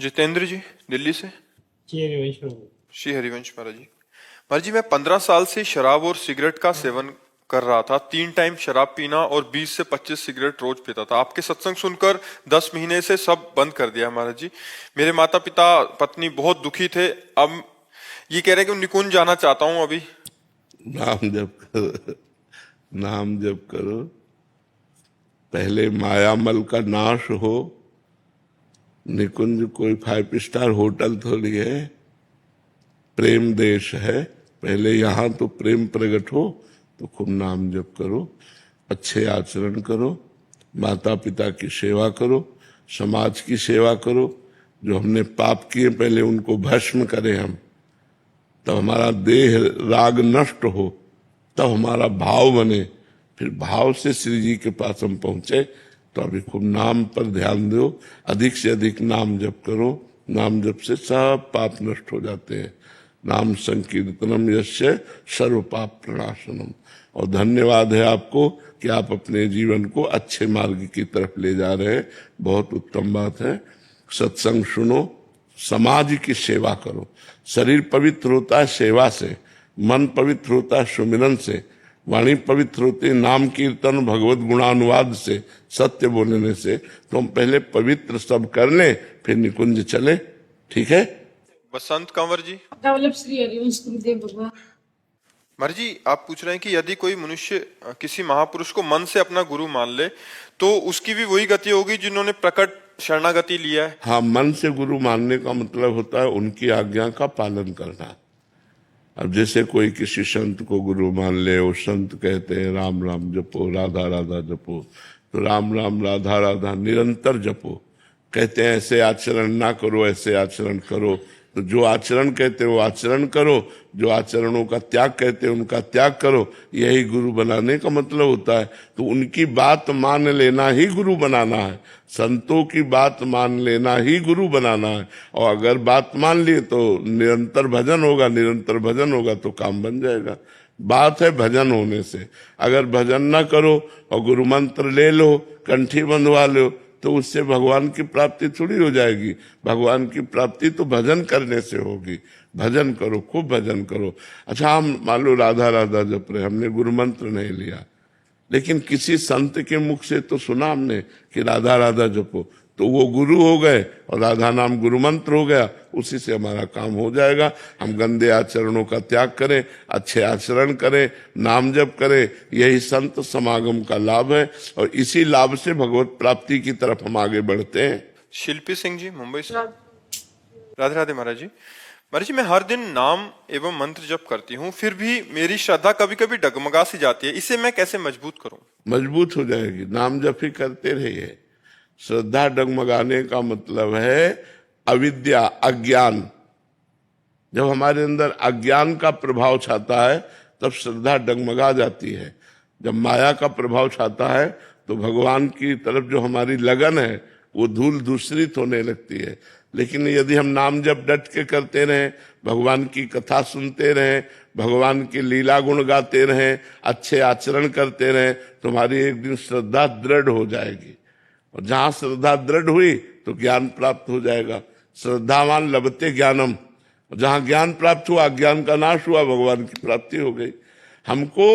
जितेंद्र जी दिल्ली से। जी हरिवंश प्रभु। श्री हरिवंश महाराज जी। महाराज जी, मैं 15 साल से शराब और सिगरेट का सेवन कर रहा था। 3 टाइम शराब पीना और 20 से 25 सिगरेट रोज पीता था। आपके सत्संग सुनकर 10 महीने से सब बंद कर दिया महाराज जी। मेरे माता पिता पत्नी बहुत दुखी थे। अब ये कह रहे हैं कि निकुंज जाना चाहता हूँ अभी। नाम जप करो, नाम जप करो। पहले मायामल का नाश हो। निकुंज कोई 5 स्टार होटल थोड़ी है, प्रेम देश है। पहले यहाँ तो प्रेम प्रकट हो तो खूब नाम जप करो, अच्छे आचरण करो, माता पिता की सेवा करो, समाज की सेवा करो। जो हमने पाप किए पहले उनको भस्म करें हम, तब हमारा देह राग नष्ट हो, तब हमारा भाव बने, फिर भाव से श्री जी के पास हम पहुंचे। तो अभी खूब नाम पर ध्यान दो, अधिक से अधिक नाम जप करो। नाम जप से सब पाप नष्ट हो जाते हैं। नाम संकीर्तनम यस्य सर्व पाप प्रणाशनम। और धन्यवाद है आपको कि आप अपने जीवन को अच्छे मार्ग की तरफ ले जा रहे हैं। बहुत उत्तम बात है। सत्संग सुनो, समाज की सेवा करो। शरीर पवित्र होता है सेवा से, मन पवित्र होता है सुमिरन से, वाणी पवित्र होती है नाम कीर्तन भगवत गुणानुवाद से, सत्य बोलने से। तो हम पहले पवित्र सब कर लें, फिर निकुंज चले। ठीक है। बसंत कंवर जी। वल्लभ श्री हरिवंश गुरुदेव भगवान। महाराज जी, आप पूछ रहे हैं कि यदि कोई मनुष्य किसी महापुरुष को मन से अपना गुरु मान ले तो उसकी भी वही गति होगी जिन्होंने प्रकट शरणागति लिया है। हाँ, मन से गुरु मानने का मतलब होता है उनकी आज्ञा का पालन करना। अब जैसे कोई किसी संत को गुरु मान ले, वो संत कहते हैं राम राम जपो, राधा राधा जपो, तो राम राम राधा राधा निरंतर जपो। कहते हैं ऐसे आचरण ना करो, ऐसे आचरण करो। तो जो आचरण कहते हैं वो आचरण करो, जो आचरणों का त्याग कहते हैं उनका त्याग करो। यही गुरु बनाने का मतलब होता है। तो उनकी बात मान लेना ही गुरु बनाना है। संतों की बात मान लेना ही गुरु बनाना है। और अगर बात मान लिए तो निरंतर भजन होगा, निरंतर भजन होगा तो काम बन जाएगा। बात है भजन होने से। अगर भजन ना करो और गुरु मंत्र ले लो, कंठी बंधवा लो, तो उससे भगवान की प्राप्ति थोड़ी हो जाएगी। भगवान की प्राप्ति तो भजन करने से होगी। भजन करो, खूब भजन करो। अच्छा, हम मान लो राधा राधा जप रहे, हमने गुरु मंत्र नहीं लिया, लेकिन किसी संत के मुख से तो सुना हमने कि राधा राधा जपो, तो वो गुरु हो गए और राधा नाम गुरु मंत्र हो गया। उसी से हमारा काम हो जाएगा। हम गंदे आचरणों का त्याग करें, अच्छे आचरण करें, नाम जप करें। यही संत समागम का लाभ है और इसी लाभ से भगवत प्राप्ति की तरफ हम आगे बढ़ते हैं। शिल्पी सिंह जी मुंबई से। राधे राधे महाराज जी। महाराज जी, मैं हर दिन नाम एवं मंत्र जप करती हूँ, फिर भी मेरी श्रद्धा कभी कभी डगमगा सी जाती है। इसे मैं कैसे मजबूत करूं? मजबूत हो जाएगी। नाम जप ही करते रहिए। श्रद्धा डगमगाने का मतलब है अविद्या, अज्ञान। जब हमारे अंदर अज्ञान का प्रभाव छाता है तब श्रद्धा डगमगा जाती है। जब माया का प्रभाव छाता है तो भगवान की तरफ जो हमारी लगन है वो धूल दूसरित होने लगती है। लेकिन यदि हम नाम जप डट के करते रहें, भगवान की कथा सुनते रहें, भगवान की लीला गुण गाते रहें, अच्छे आचरण करते रहें, तो हमारी एक दिन श्रद्धा दृढ़ हो जाएगी। और जहां श्रद्धा दृढ़ हुई तो ज्ञान प्राप्त हो जाएगा। श्रद्धावान लभते ज्ञानम। जहां ज्ञान प्राप्त हुआ, ज्ञान का नाश हुआ, भगवान की प्राप्ति हो गई। हमको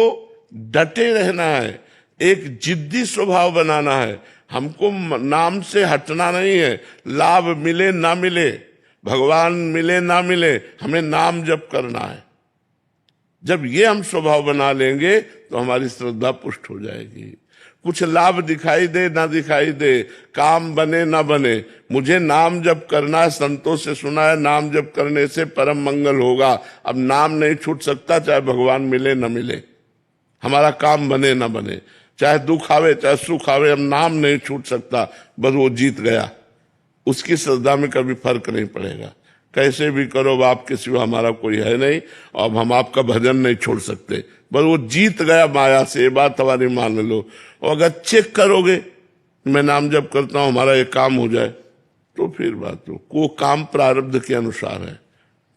डटे रहना है, एक जिद्दी स्वभाव बनाना है। हमको नाम से हटना नहीं है। लाभ मिले ना मिले, भगवान मिले ना मिले, हमें नाम जप करना है। जब ये हम स्वभाव बना लेंगे तो हमारी श्रद्धा पुष्ट हो जाएगी। कुछ लाभ दिखाई दे ना दिखाई दे, काम बने ना बने, मुझे नाम जप करना है। संतों से सुना है नाम जप करने से परम मंगल होगा। अब नाम नहीं छूट सकता, चाहे भगवान मिले ना मिले, हमारा काम बने ना बने, चाहे दुख आवे चाहे सुख आवे, हम नाम नहीं छूट सकता। बस वो जीत गया, उसकी श्रद्धा में कभी फर्क नहीं पड़ेगा। कैसे भी करो, बाप के सिवा हमारा कोई है नहीं, अब हम आपका भजन नहीं छोड़ सकते। बस वो जीत गया माया से, ये बात हमारी मान लो। और अगर चेक करोगे मैं नाम जप करता हूं हमारा एक काम हो जाए, तो फिर बात हो। वो काम प्रारब्ध के अनुसार है।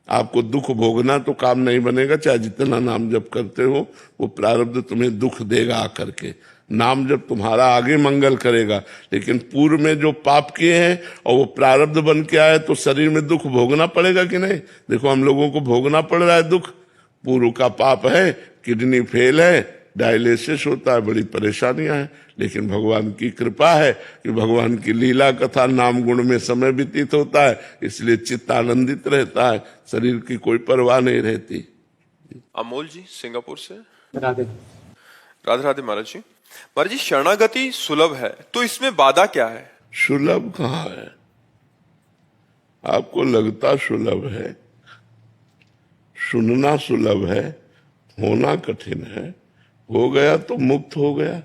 आपको दुख भोगना तो काम नहीं बनेगा, चाहे जितना नाम जप करते हो, वो प्रारब्ध तुम्हें दुख देगा आकर के। नाम जब तुम्हारा आगे मंगल करेगा। लेकिन पूर्व में जो पाप किए हैं और वो प्रारब्ध बन के आए तो शरीर में दुख भोगना पड़ेगा कि नहीं? देखो हम लोगों को भोगना पड़ रहा है दुख। पूर्व का पाप है, किडनी फेल है, डायलिसिस होता है, बड़ी परेशानियां हैं। लेकिन भगवान की कृपा है कि भगवान की लीला कथा नाम गुण में समय व्यतीत होता है, इसलिए चित्त आनंदित रहता है, शरीर की कोई परवाह नहीं रहती। अमोल जी सिंगापुर से। राधे राधे राधे महाराज जी। महाराज जी, शरणागति सुलभ है तो इसमें बाधा क्या है? सुलभ कहाँ है? आपको लगता सुलभ है, सुनना सुलभ है, होना कठिन है। हो गया तो मुक्त हो गया।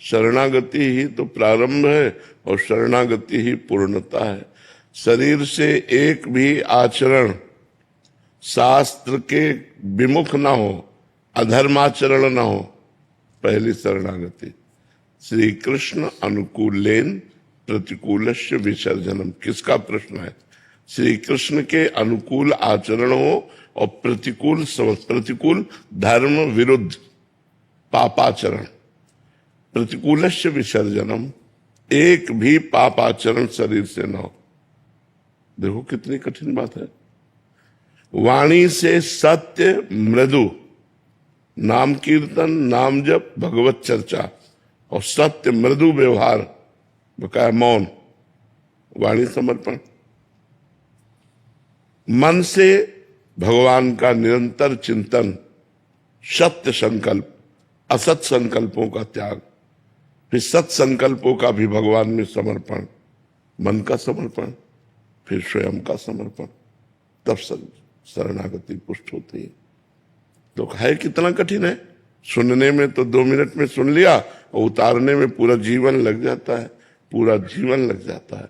शरणागति ही तो प्रारंभ है और शरणागति ही पूर्णता है। शरीर से एक भी आचरण शास्त्र के विमुख ना हो, अधर्माचरण ना हो, पहली शरणागति। श्री कृष्ण अनुकूलेन प्रतिकूलस्य विसर्जनम। किसका प्रश्न है? श्री कृष्ण के अनुकूल आचरण हो और प्रतिकूल धर्म विरुद्ध पापाचरण। प्रतिकूलस्य विसर्जनम, एक भी पापाचरण शरीर से न हो। देखो कितनी कठिन बात है। वाणी से सत्य मृदु, नाम कीर्तन, नाम जप, भगवत चर्चा और सत्य मृदु व्यवहार, बकाया मौन, वाणी समर्पण। मन से भगवान का निरंतर चिंतन, सत्य संकल्प, असत संकल्पों का त्याग, फिर सत संकल्पों का भी भगवान में समर्पण, मन का समर्पण, फिर स्वयं का समर्पण, तब शरणागति पुष्ट होती है। तो है कितना कठिन है। सुनने में तो 2 मिनट में सुन लिया और उतारने में पूरा जीवन लग जाता है, पूरा जीवन लग जाता है।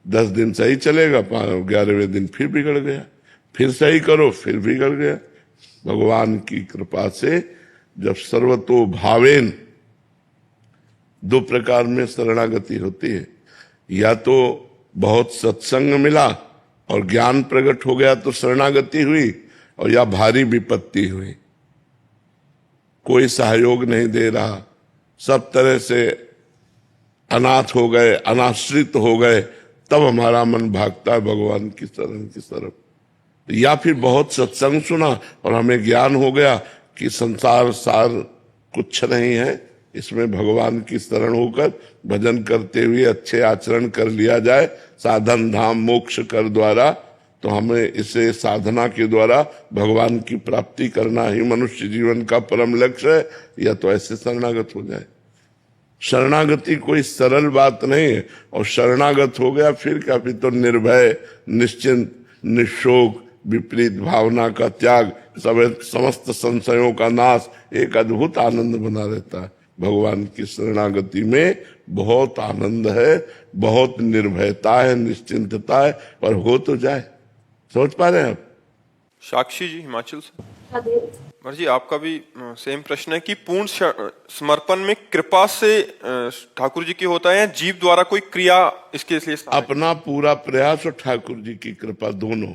10 दिन सही चलेगा, 11वें दिन फिर बिगड़ गया, फिर सही करो फिर बिगड़ गया। भगवान की कृपा से जब सर्वतो भावेन, 2 प्रकार में शरणागति होती है। या तो बहुत सत्संग मिला और ज्ञान प्रकट हो गया तो शरणागति हुई, और या भारी विपत्ति हुई, कोई सहयोग नहीं दे रहा, सब तरह से अनाथ हो गए, अनाश्रित हो गए, तब हमारा मन भागता है भगवान की शरण की तरफ। या फिर बहुत सत्संग सुना और हमें ज्ञान हो गया कि संसार सार कुछ नहीं है, इसमें भगवान की शरण होकर भजन करते हुए अच्छे आचरण कर लिया जाए, साधन धाम मोक्ष कर द्वारा, तो हमें इसे साधना के द्वारा भगवान की प्राप्ति करना ही मनुष्य जीवन का परम लक्ष्य है। या तो ऐसे शरणागत हो जाए। शरणागति कोई सरल बात नहीं है। और शरणागत हो गया फिर क्या? फिर तो निर्भय, निश्चिंत, निशोक, विपरीत भावना का त्याग, समस्त संशयों का नाश, एक अद्भुत आनंद बना रहता है। भगवान की शरणागति में बहुत आनंद है, बहुत निर्भयता है, निश्चिंतता है, और हो तो जाए। सोच पा रहे हैं आप? साक्षी जी हिमाचल से। राधे महाराज जी, आपका भी सेम प्रश्न है कि पूर्ण समर्पण में कृपा से ठाकुर जी की होता है या जीव द्वारा कोई क्रिया इसके लिए? अपना पूरा प्रयास और ठाकुर जी की कृपा, दोनों।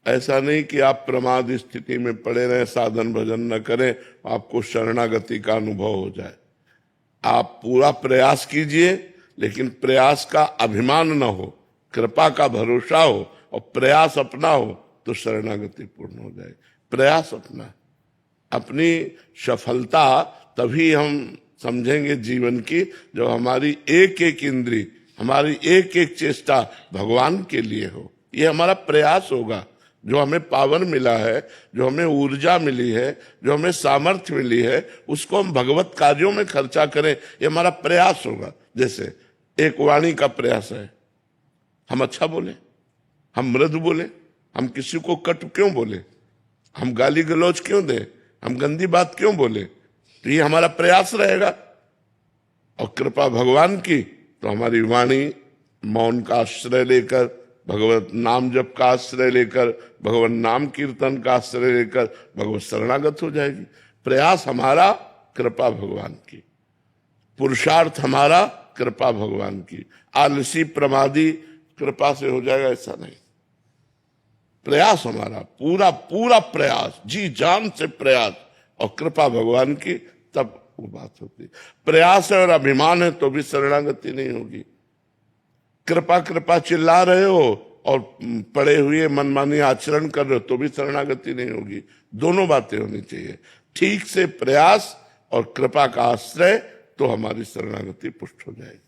ऐसा नहीं कि आप प्रमाद स्थिति में पड़े रहें, साधन भजन न करें, आपको शरणागति का अनुभव हो जाए। आप पूरा प्रयास कीजिए, लेकिन प्रयास का अभिमान न हो, कृपा का भरोसा हो और प्रयास अपना हो, तो शरणागति पूर्ण हो जाए। प्रयास अपना, अपनी सफलता तभी हम समझेंगे जीवन की, जब हमारी एक एक इंद्री, हमारी एक एक चेष्टा भगवान के लिए हो। ये हमारा प्रयास होगा। जो हमें पावर मिला है, जो हमें ऊर्जा मिली है, जो हमें सामर्थ्य मिली है, उसको हम भगवत कार्यों में खर्चा करें, ये हमारा प्रयास होगा। जैसे एक वाणी का प्रयास है, हम अच्छा बोले, हम मृदु बोले, हम किसी को कटु क्यों बोले, हम गाली गलौज क्यों दें, हम गंदी बात क्यों बोले, तो ये हमारा प्रयास रहेगा। और कृपा भगवान की, तो हमारी वाणी मौन का आश्रय लेकर, भगवत नाम जप का आश्रय लेकर, भगवत नाम कीर्तन का आश्रय लेकर भगवत शरणागत हो जाएगी। प्रयास हमारा, कृपा भगवान की। पुरुषार्थ हमारा, कृपा भगवान की। आलसी प्रमादी कृपा से हो जाएगा ऐसा नहीं। प्रयास हमारा पूरा पूरा प्रयास, जी जान से प्रयास, और कृपा भगवान की, तब वो बात होती है। प्रयास है और अभिमान है तो भी शरणागति नहीं होगी। कृपा कृपा चिल्ला रहे हो और पड़े हुए मनमानी आचरण कर रहे हो तो भी शरणागति नहीं होगी। दोनों बातें होनी चाहिए, ठीक से प्रयास और कृपा का आश्रय, तो हमारी शरणागति पुष्ट हो जाएगी।